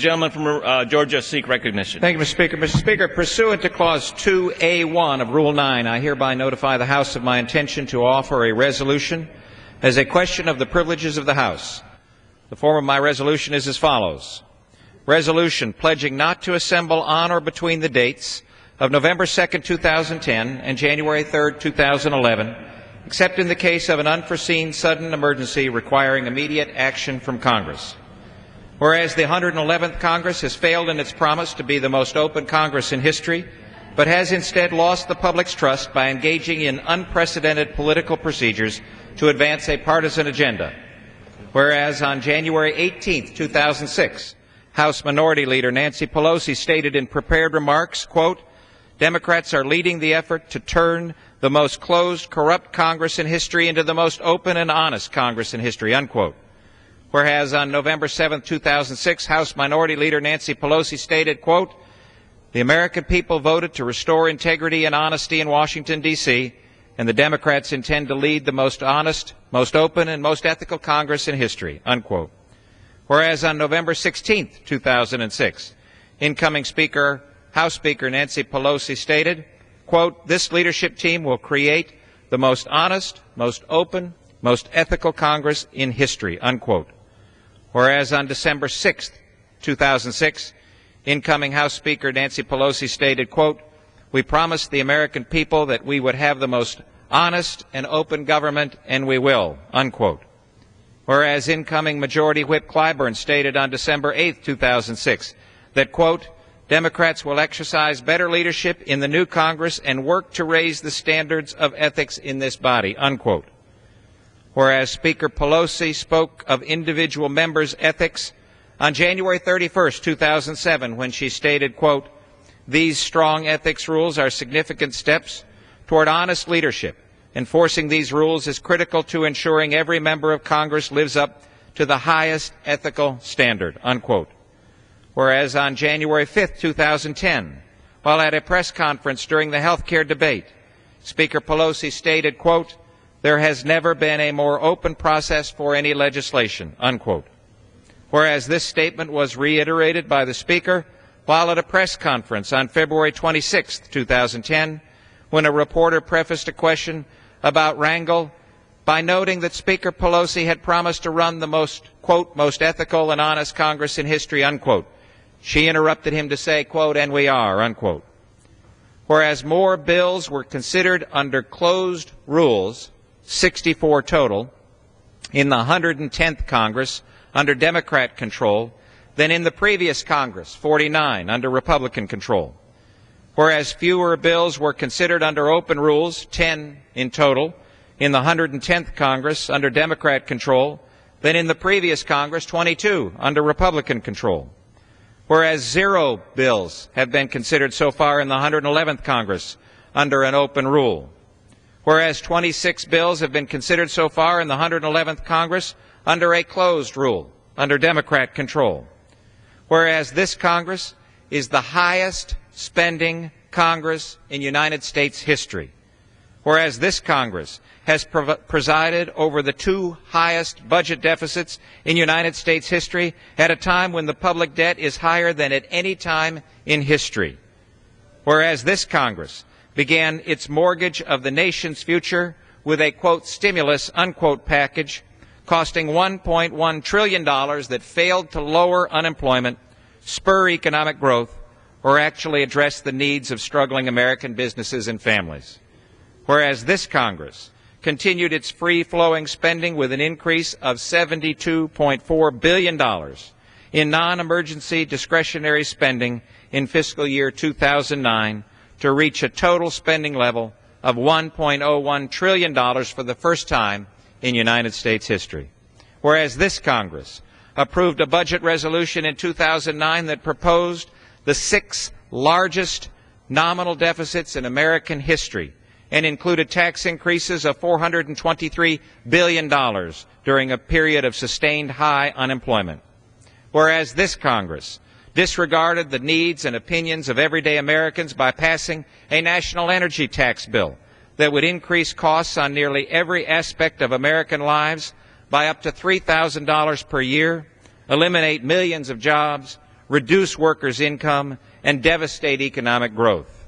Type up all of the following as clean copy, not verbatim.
gentleman from Georgia seek recognition. Thank you, Mr. Speaker. Mr. Speaker, pursuant to Clause 2A1 of Rule 9, I hereby notify the House of my intention to offer a resolution as a question of the privileges of the House. The form of my resolution is as follows. Resolution pledging not to assemble on or between the dates of November 2nd, 2010 and January 3rd, 2011, except in the case of an unforeseen sudden emergency requiring immediate action from Congress. Whereas the 111th Congress has failed in its promise to be the most open Congress in history, but has instead lost the public's trust by engaging in unprecedented political procedures to advance a partisan agenda. Whereas on January 18th, 2006, House Minority Leader Nancy Pelosi stated in prepared remarks, quote, "Democrats are leading the effort to turn the most closed, corrupt Congress in history into the most open and honest Congress in history," unquote. Whereas on November 7, 2006, House Minority Leader Nancy Pelosi stated, quote, "The American people voted to restore integrity and honesty in Washington, D.C., and the Democrats intend to lead the most honest, most open, and most ethical Congress in history," unquote. Whereas on November 16, 2006, incoming House Speaker Nancy Pelosi stated, quote, "This leadership team will create the most honest, most open, most ethical Congress in history," unquote. Whereas on December 6, 2006, incoming House Speaker Nancy Pelosi stated, quote, "We promised the American people that we would have the most honest and open government, and we will," unquote. Whereas incoming Majority Whip Clyburn stated on December 8, 2006, that, quote, "Democrats will exercise better leadership in the new Congress and work to raise the standards of ethics in this body," unquote. Whereas Speaker Pelosi spoke of individual members' ethics on January 31, 2007, when she stated, quote, "These strong ethics rules are significant steps toward honest leadership. Enforcing these rules is critical to ensuring every member of Congress lives up to the highest ethical standard," unquote. Whereas on January 5, 2010, while at a press conference during the health care debate, Speaker Pelosi stated, quote, "There has never been a more open process for any legislation," unquote. Whereas this statement was reiterated by the Speaker while at a press conference on February 26, 2010, when a reporter prefaced a question about Rangel by noting that Speaker Pelosi had promised to run the most, quote, "most ethical and honest Congress in history," unquote. She interrupted him to say, quote, "And we are," unquote. Whereas more bills were considered under closed rules, 64 total, in the 110th Congress under Democrat control than in the previous Congress, 49, under Republican control. Whereas fewer bills were considered under open rules, 10 in total, in the 110th Congress under Democrat control than in the previous Congress, 22, under Republican control. Whereas 0 bills have been considered so far in the 111th Congress under an open rule. Whereas 26 bills have been considered so far in the 111th Congress under a closed rule, under Democrat control. Whereas this Congress is the highest spending Congress in United States history. Whereas this Congress has presided over the 2 highest budget deficits in United States history at a time when the public debt is higher than at any time in history. Whereas this Congress began its mortgage of the nation's future with a, quote, "stimulus," unquote, package costing $1.1 trillion that failed to lower unemployment, spur economic growth, or actually address the needs of struggling American businesses and families. Whereas this Congress continued its free-flowing spending with an increase of $72.4 billion in non-emergency discretionary spending in fiscal year 2009 to reach a total spending level of $1.01 trillion for the first time in United States history. Whereas this Congress approved a budget resolution in 2009 that proposed the 6th largest nominal deficits in American history and included tax increases of $423 billion during a period of sustained high unemployment. Whereas this Congress disregarded the needs and opinions of everyday Americans by passing a national energy tax bill that would increase costs on nearly every aspect of American lives by up to $3,000 per year, eliminate millions of jobs, reduce workers' income, and devastate economic growth.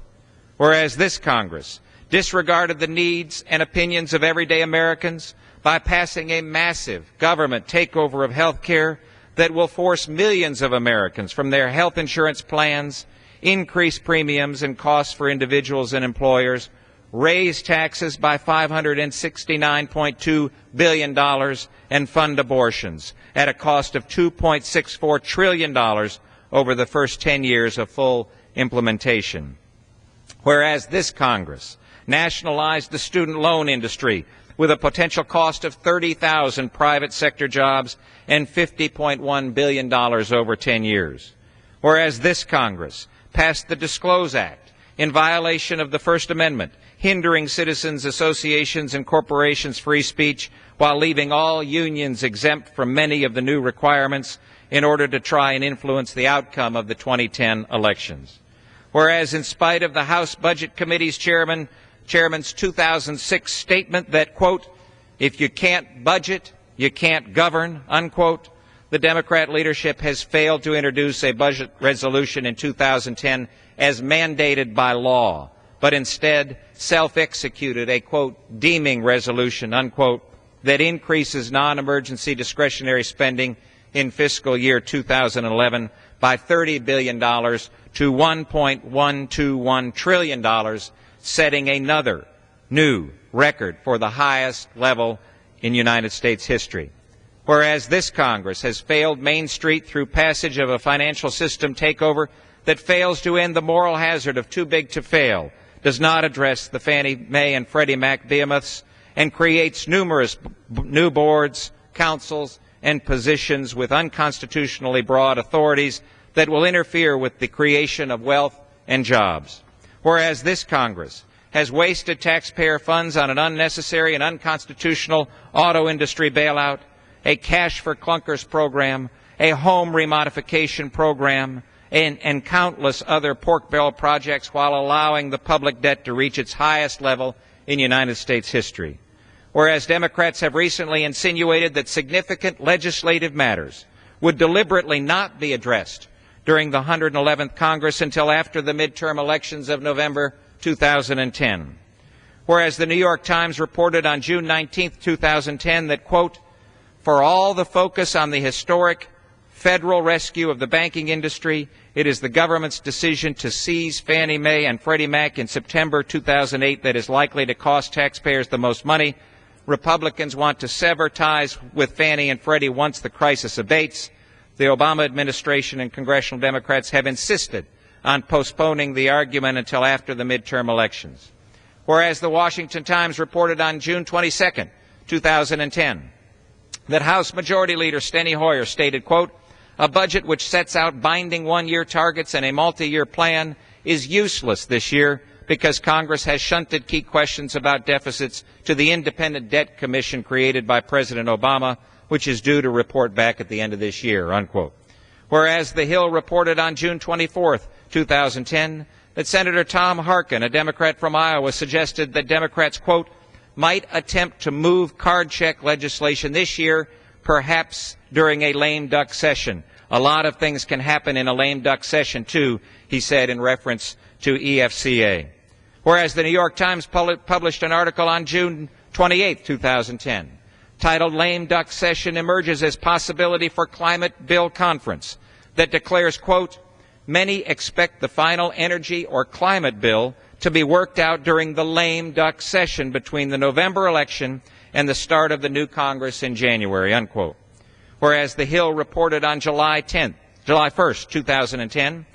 Whereas this Congress disregarded the needs and opinions of everyday Americans by passing a massive government takeover of health care that will force millions of Americans from their health insurance plans, increase premiums and costs for individuals and employers, raise taxes by $569.2 billion, and fund abortions at a cost of $2.64 trillion over the first 10 years of full implementation. Whereas this Congress nationalized the student loan industry with a potential cost of 30,000 private sector jobs and $50.1 billion over 10 years. Whereas this Congress passed the Disclose Act in violation of the First Amendment, hindering citizens, associations, and corporations' free speech while leaving all unions exempt from many of the new requirements in order to try and influence the outcome of the 2010 elections. Whereas in spite of the House Budget Committee's chairman's 2006 statement that, quote, if you can't budget, you can't govern, unquote, the Democrat leadership has failed to introduce a budget resolution in 2010 as mandated by law, but instead self-executed a, quote, deeming resolution, unquote, that increases non-emergency discretionary spending in fiscal year 2011 by $30 billion to $1.121 trillion, setting another new record for the highest level in United States history. Whereas this Congress has failed Main Street through passage of a financial system takeover that fails to end the moral hazard of too big to fail, does not address the Fannie Mae and Freddie Mac behemoths, and creates numerous new boards, councils, and positions with unconstitutionally broad authorities that will interfere with the creation of wealth and jobs. Whereas this Congress has wasted taxpayer funds on an unnecessary and unconstitutional auto industry bailout, a cash for clunkers program, a home remodification program, and countless other pork barrel projects, while allowing the public debt to reach its highest level in United States history. Whereas Democrats have recently insinuated that significant legislative matters would deliberately not be addressed during the 111th Congress until after the midterm elections of November 2010. Whereas the New York Times reported on June 19, 2010 that, quote, for all the focus on the historic federal rescue of the banking industry, it is the government's decision to seize Fannie Mae and Freddie Mac in September 2008 that is likely to cost taxpayers the most money. Republicans want to sever ties with Fannie and Freddie once the crisis abates. The Obama administration and congressional Democrats have insisted on postponing the argument until after the midterm elections. Whereas the Washington Times reported on June 22, 2010, that House Majority Leader Steny Hoyer stated, quote, a budget which sets out binding one-year targets and a multi-year plan is useless this year because Congress has shunted key questions about deficits to the Independent Debt Commission created by President Obama, which is due to report back at the end of this year, unquote. Whereas The Hill reported on June 24, 2010, that Senator Tom Harkin, a Democrat from Iowa, suggested that Democrats, quote, might attempt to move card check legislation this year, perhaps during a lame duck session. A lot of things can happen in a lame duck session, too, he said in reference to EFCA. Whereas the New York Times published an article on June 28, 2010, titled Lame Duck Session Emerges as Possibility for Climate Bill Conference, that declares, quote, many expect the final energy or climate bill to be worked out during the lame duck session between the November election and the start of the new Congress in January, unquote. Whereas The Hill reported on July 1, 2010,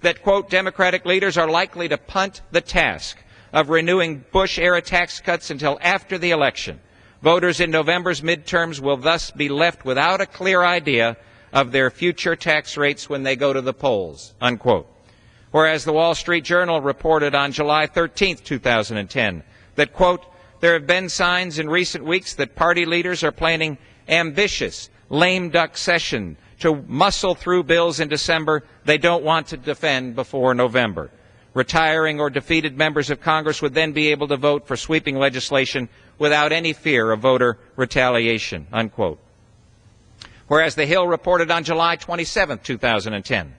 that, quote, Democratic leaders are likely to punt the task of renewing Bush-era tax cuts until after the election. Voters in November's midterms will thus be left without a clear idea of their future tax rates when they go to the polls, unquote. Whereas the Wall Street Journal reported on July 13, 2010, that, quote, there have been signs in recent weeks that party leaders are planning ambitious lame duck session to muscle through bills in December they don't want to defend before November. Retiring or defeated members of Congress would then be able to vote for sweeping legislation without any fear of voter retaliation, unquote. Whereas The Hill reported on July 27, 2010,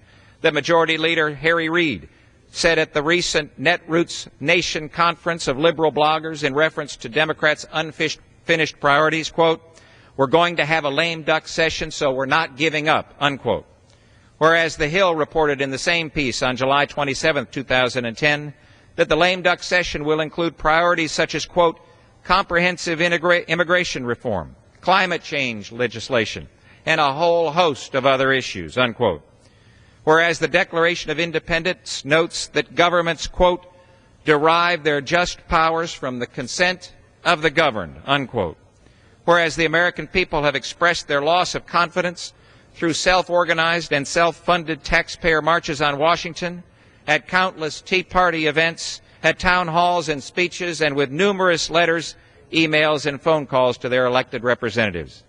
that Majority Leader Harry Reid said at the recent Netroots Nation conference of liberal bloggers in reference to Democrats' unfinished priorities, quote, "We're going to have a lame duck session, so we're not giving up," unquote. Whereas The Hill reported in the same piece on July 27, 2010, that the lame duck session will include priorities such as, quote, "comprehensive immigration reform, climate change legislation, and a whole host of other issues," unquote. Whereas the Declaration of Independence notes that governments, quote, "derive their just powers from the consent of the governed," unquote. Whereas the American people have expressed their loss of confidence through self-organized and self-funded taxpayer marches on Washington, at countless Tea Party events, at town halls and speeches, and with numerous letters, emails, and phone calls to their elected representatives.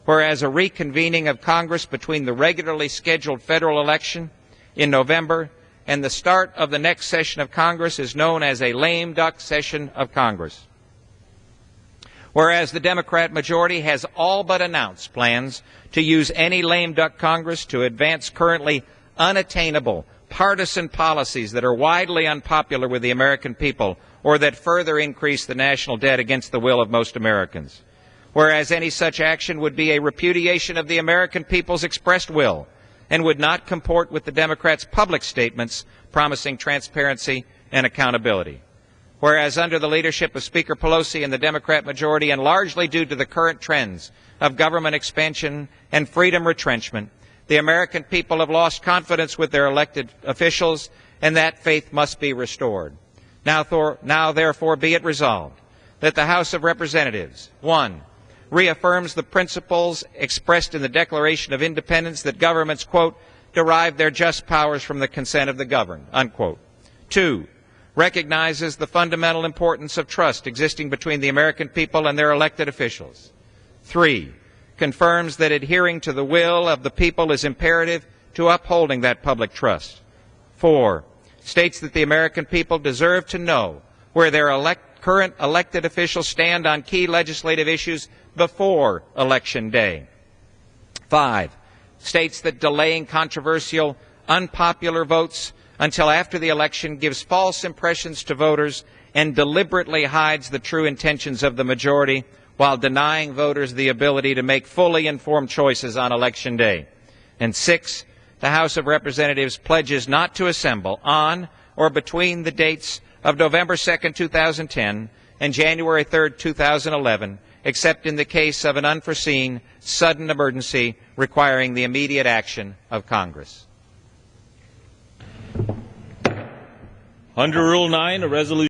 Whereas a reconvening of Congress between the regularly scheduled federal election in November and the start of the next session of Congress is known as a lame duck session of Congress. Whereas the Democrat majority has all but announced plans to use any lame duck Congress to advance currently unattainable partisan policies that are widely unpopular with the American people or that further increase the national debt against the will of most Americans. Whereas any such action would be a repudiation of the American people's expressed will and would not comport with the Democrats' public statements promising transparency and accountability. Whereas under the leadership of Speaker Pelosi and the Democrat majority, and largely due to the current trends of government expansion and freedom retrenchment, the American people have lost confidence with their elected officials, and that faith must be restored. Now therefore, be it resolved that the House of Representatives, 1, reaffirms the principles expressed in the Declaration of Independence that governments, quote, "derive their just powers from the consent of the governed," unquote. 2, recognizes the fundamental importance of trust existing between the American people and their elected officials. 3, confirms that adhering to the will of the people is imperative to upholding that public trust. 4, states that the American people deserve to know where their current elected officials stand on key legislative issues before Election Day. 5, states that delaying controversial, unpopular votes until after the election gives false impressions to voters and deliberately hides the true intentions of the majority while denying voters the ability to make fully informed choices on Election Day. And 6, the House of Representatives pledges not to assemble on or between the dates of November 2nd, 2010 and January 3rd, 2011, except in the case of an unforeseen, sudden emergency requiring the immediate action of Congress. Under Rule 9, a resolution